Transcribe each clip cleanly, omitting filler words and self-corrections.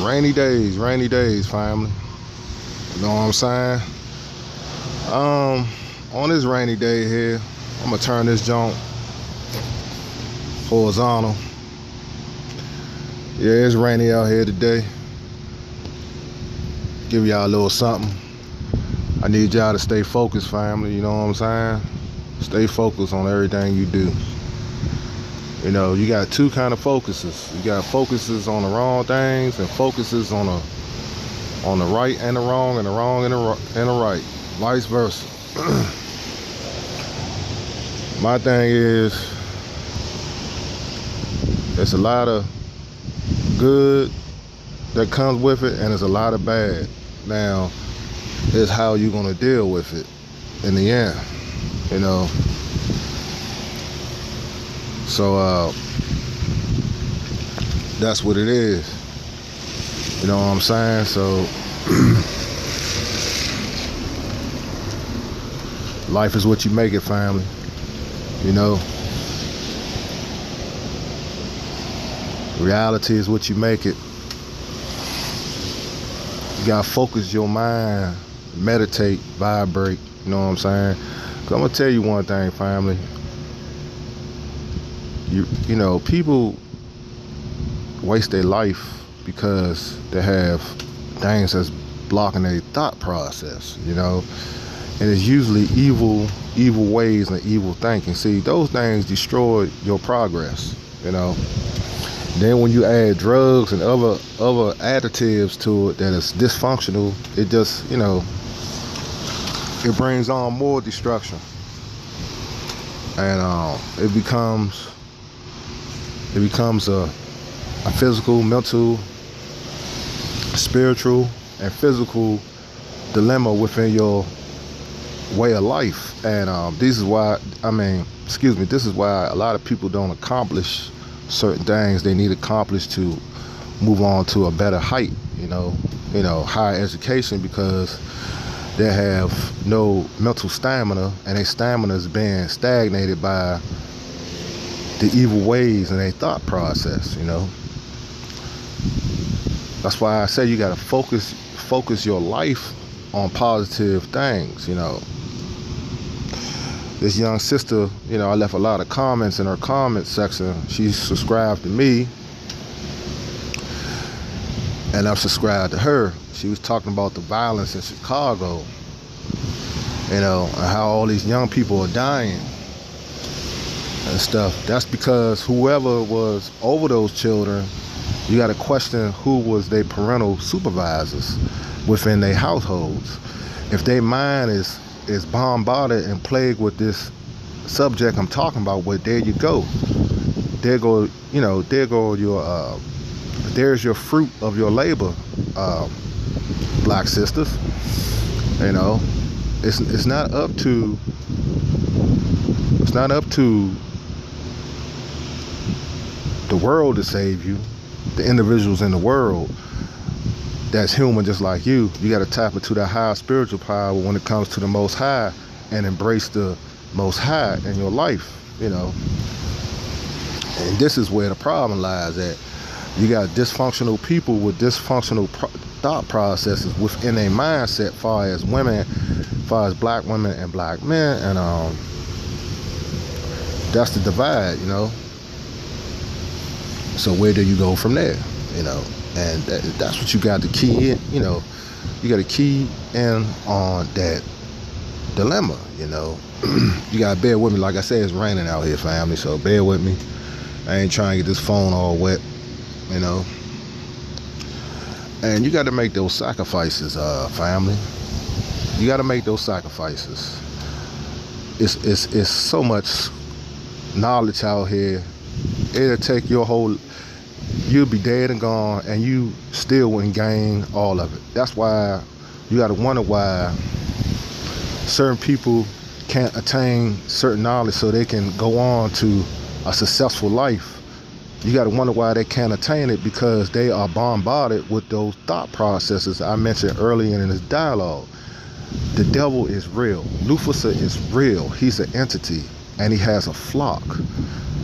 Rainy days, family. You know what I'm saying? On this rainy day here, I'm gonna turn this joint horizontal. Yeah, it's rainy out here today. Give y'all a little something. I need y'all to stay focused, family. You know what I'm saying? Stay focused on everything you do. You know, you got two kind of focuses. You got focuses on the wrong things and focuses on the right and the wrong and the wrong and the right. Vice versa. My thing is, there's a lot of good that comes with it and there's a lot of bad. Now, it's how you're gonna deal with it in the end, you know. So that's what it is. You know what I'm saying? So life is what you make it, family. You know, reality is what you make it. You gotta focus your mind, meditate, vibrate. You know what I'm saying? 'Cause I'm gonna tell you one thing, family. You know, people waste their life because they have things that's blocking their thought process, you know. And it's usually evil ways and evil thinking. See, those things destroy your progress, you know. Then when you add drugs and other additives to it that is dysfunctional, it just, you know, it brings on more destruction. And it becomes a physical, mental, spiritual, and physical dilemma within your way of life. And this is why a lot of people don't accomplish certain things they need accomplished to move on to a better height, you know, higher education, because they have no mental stamina, and their stamina is being stagnated by the evil ways in their thought process, you know. That's why I say you gotta focus your life on positive things, you know. This young sister, you know, I left a lot of comments in her comment section. She subscribed to me, and I've subscribed to her. She was talking about the violence in Chicago, you know, and how all these young people are dying and stuff. That's because whoever was over those children, you got to question who was their parental supervisors within their households. If their mind is bombarded and plagued with this subject I'm talking about, well, there you go. There go your there's your fruit of your labor, black sisters. You know, it's not up to the world to save you. The individuals in the world that's human just like you got to tap into that higher spiritual power when it comes to the Most High and embrace the Most High in your life, you know. And this is where the problem lies at. You got dysfunctional people with dysfunctional thought processes within a mindset, far as black women and black men, and that's the divide, you know. So where do you go from there, you know? And that's what you got to key in, you know. You got to key in on that dilemma, you know. You got to bear with me. Like I said, it's raining out here, family, so bear with me. I ain't trying to get this phone all wet, you know. And you got to make those sacrifices, family. You got to make those sacrifices. It's so much knowledge out here. It'll take your whole, you'll be dead and gone, and you still wouldn't gain all of it. That's why you got to wonder why certain people can't attain certain knowledge so they can go on to a successful life. You got to wonder why they can't attain it, because they are bombarded with those thought processes I mentioned earlier in this dialogue. The devil is real. Lucifer is real. He's an entity, and he has a flock.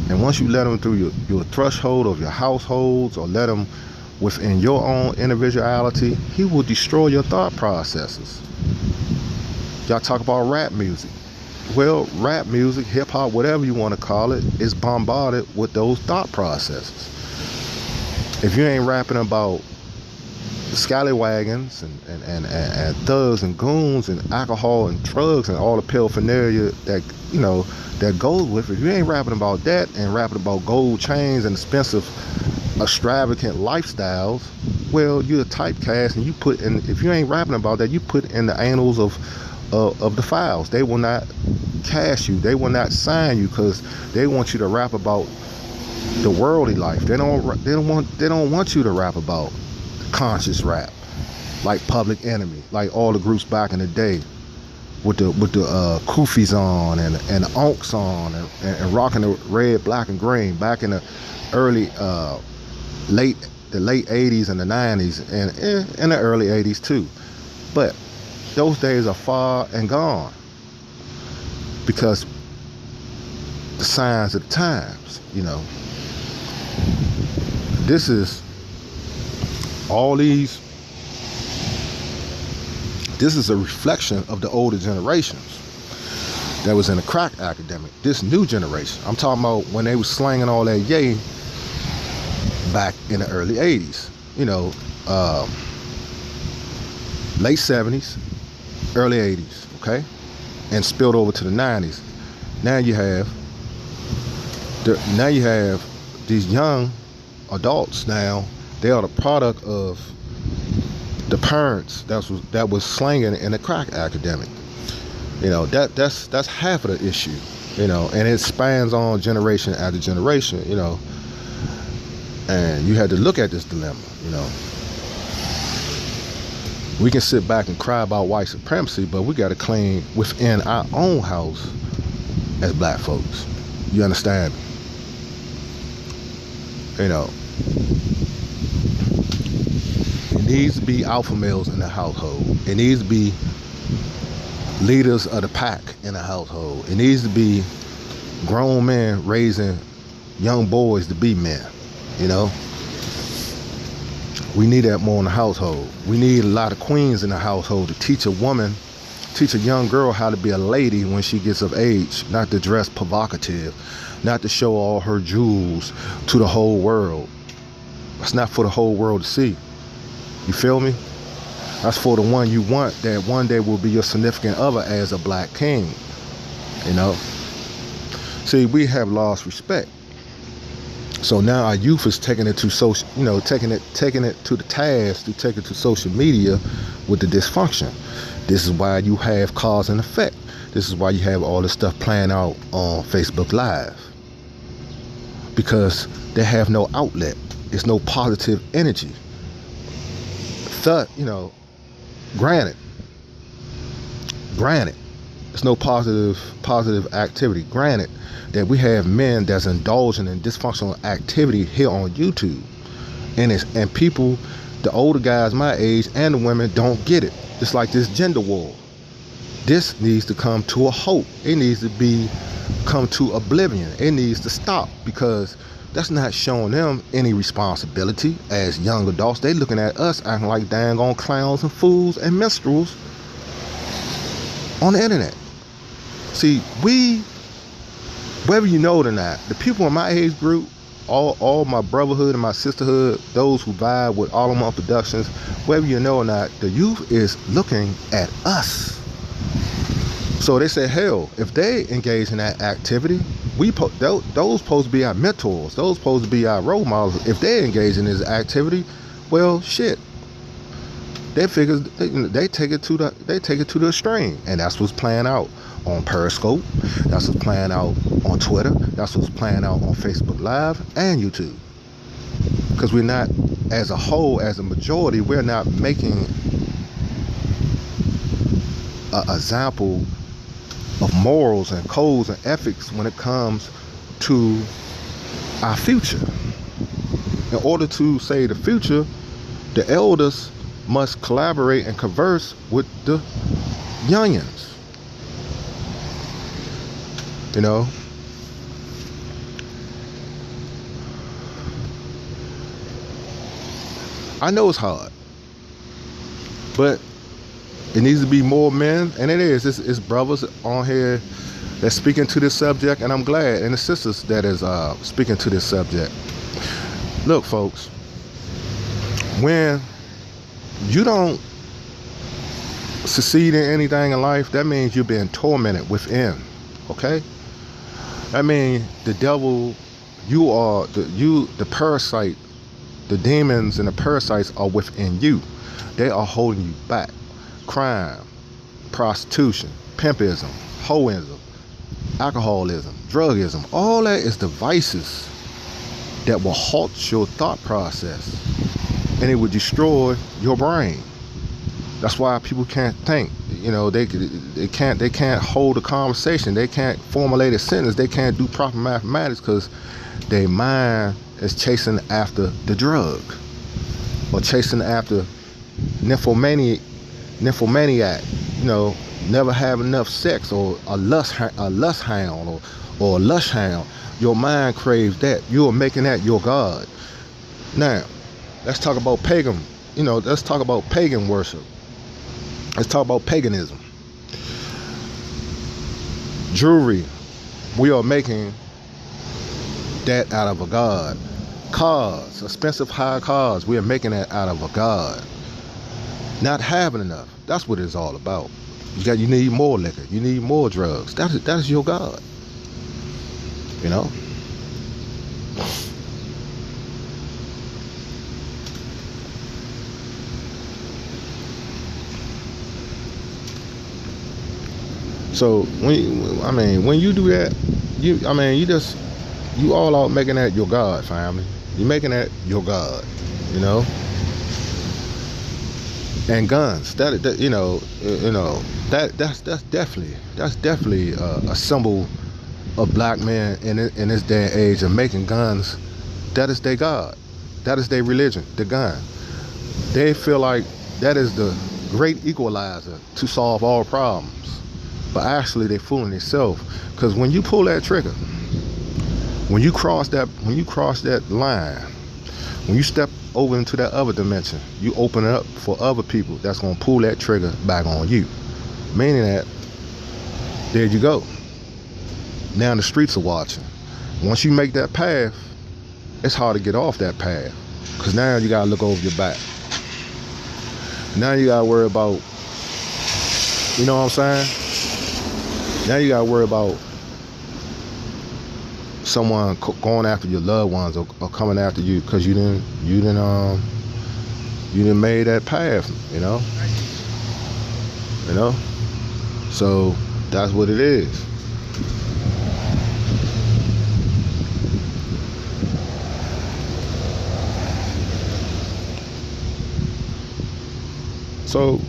And once you let him through your threshold of your households, or let him within your own individuality, he will destroy your thought processes. Y'all talk about rap music. Well, rap music, hip hop, whatever you want to call it, is bombarded with those thought processes. If you ain't rapping about scallywagons and thugs and goons and alcohol and drugs and all the paraphernalia that that goes with it, if you ain't rapping about that and rapping about gold chains and expensive, extravagant lifestyles, well, you're a typecast, and you put in. If you ain't rapping about that, you put in the annals of the files. They will not cast you. They will not sign you because they want you to rap about the worldly life. They don't want you to rap about conscious rap like Public Enemy, like all the groups back in the day with the Kufis on and the Onks on and rocking the red, black, and green back in the early late 80s and the 90s and in the early 80s too. But those days are far and gone because the signs of the times, this is this is a reflection of the older generations that was in the crack epidemic. This new generation, I'm talking about when they was slanging all that yay back in the early 80s, late 70s, early 80s, okay, and spilled over to the 90s. Now you have these young adults. Now they are the product of the parents that was slanging in the crack epidemic. That's half of the issue, and it spans on generation after generation, and you had to look at this dilemma. We can sit back and cry about white supremacy, but we got to clean within our own house as black folks. You understand? It needs to be alpha males in the household. It needs to be leaders of the pack in the household. It needs to be grown men raising young boys to be men. We need that more in the household. We need a lot of queens in the household to teach a young girl how to be a lady when she gets of age, not to dress provocative, not to show all her jewels to the whole world. It's not for the whole world to see. You feel me? That's for the one you want that one day will be your significant other as a black king. See, we have lost respect. So now our youth is taking it to social, taking it to the task to take it to social media with the dysfunction. This is why you have cause and effect. This is why you have all this stuff playing out on Facebook Live. Because they have no outlet. It's no positive energy. Granted, it's no positive activity. Granted that we have men that's indulging in dysfunctional activity here on YouTube, and people, the older guys my age and the women don't get it. It's like this gender war. This needs to come to a halt. It needs to come to oblivion. It needs to stop because that's not showing them any responsibility as young adults. They looking at us acting like dang on clowns and fools and minstrels on the internet. See, whether you know it or not, the people in my age group, all my brotherhood and my sisterhood, those who vibe with Alamo Productions, whether you know or not, the youth is looking at us. So they say, hell, if they engage in that activity, those supposed to be our mentors. Those supposed to be our role models. If they engage in this activity, well, shit. They figure they take it to the extreme, and that's what's playing out on Periscope. That's what's playing out on Twitter. That's what's playing out on Facebook Live and YouTube. Because we're not, as a whole, as a majority, we're not making an example of morals and codes and ethics when it comes to our future. In order to say the future, the elders must collaborate and converse with the youngins. I know it's hard, but it needs to be more men, and it is. It's brothers on here that's speaking to this subject, and I'm glad, and the sisters that is speaking to this subject. Look, folks, when you don't succeed in anything in life, that means you're being tormented within. Okay? That means the devil, the parasite, the demons and the parasites are within you. They are holding you back. Crime, prostitution, pimpism, hoism, alcoholism, drugism, all that is devices that will halt your thought process, and it will destroy your brain. That's why people can't think. You know, they can't hold a conversation. They can't formulate a sentence. They can't do proper mathematics because their mind is chasing after the drug, or chasing after nymphomaniac. You know, never have enough sex, or a lust hound, or a lush hound. Your mind craves that. You are making that your God. Now, let's talk about pagan. You know, let's talk about pagan worship. Let's talk about paganism. Jewelry, we are making that out of a god. Cars, expensive high cars, we are making that out of a god. Not having enough, that's what it's all about. You need more liquor, you need more drugs. That is your god. You know? So when you do that, you all out making that your God, family. You're making that your God, you know. And guns, that's definitely a symbol of black men in this day and age of making guns. That is their God. That is their religion, the gun. They feel like that is the great equalizer to solve all problems. But actually they're fooling themselves, because when you pull that trigger, when you cross that line, when you step over into that other dimension, you open it up for other people that's going to pull that trigger back on you. Meaning that, there you go. Now the streets are watching. Once you make that path, it's hard to get off that path, because now you got to look over your back. Now you got to worry about, you know what I'm saying? Now you gotta worry about someone going after your loved ones, or coming after you because you didn't made that path, you know. So that's what it is. So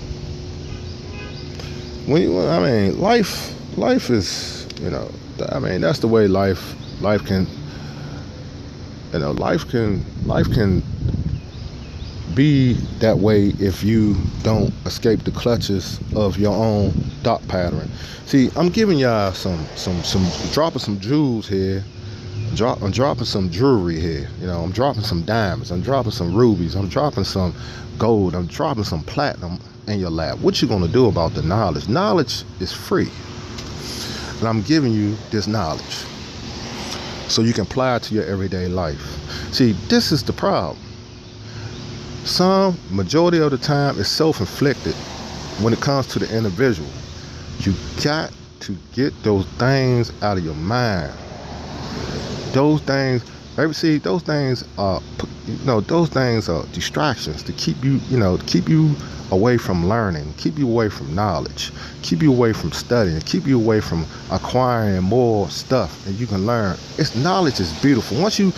life is, you know, that's the way life can, you know, life can be that way if you don't escape the clutches of your own thought pattern. See, I'm giving y'all some dropping some jewels here. I'm dropping some jewelry here. You know, I'm dropping some diamonds. I'm dropping some rubies. I'm dropping some gold. I'm dropping some platinum in your lap. What you gonna do about the knowledge? Knowledge is free. And I'm giving you this knowledge so you can apply it to your everyday life. See, this is the problem. Majority of the time, it's self-inflicted when it comes to the individual. You got to get those things out of your mind. Those things are, those things are distractions to keep you away from learning, keep you away from knowledge, keep you away from studying, keep you away from acquiring more stuff that you can learn. Knowledge is beautiful. Once you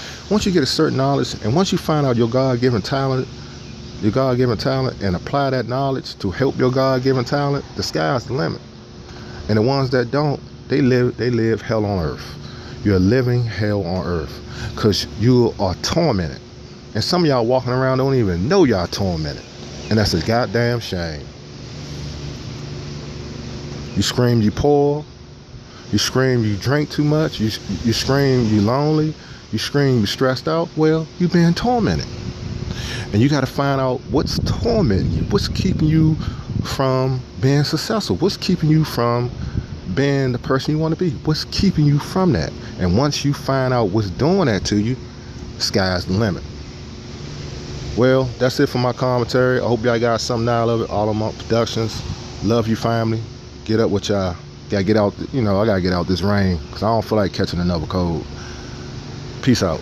get a certain knowledge, and once you find out your God-given talent, and apply that knowledge to help your God-given talent, the sky's the limit. And the ones that don't, they live hell on earth. You're living hell on earth because you are tormented. And some of y'all walking around don't even know y'all tormented. And that's a goddamn shame. You scream you poor. You scream you drink too much. You scream you lonely. You scream you stressed out. Well, you're being tormented. And you got to find out what's tormenting you, what's keeping you from being successful, what's keeping you from being the person you want to be, what's keeping you from that. And once you find out what's doing that to you, sky's the limit. Well, that's it for my commentary. I hope y'all got something out of it. All of my productions. Love you, family. Get up with y'all. Gotta get out, I gotta get out this rain because I don't feel like catching another cold. Peace out.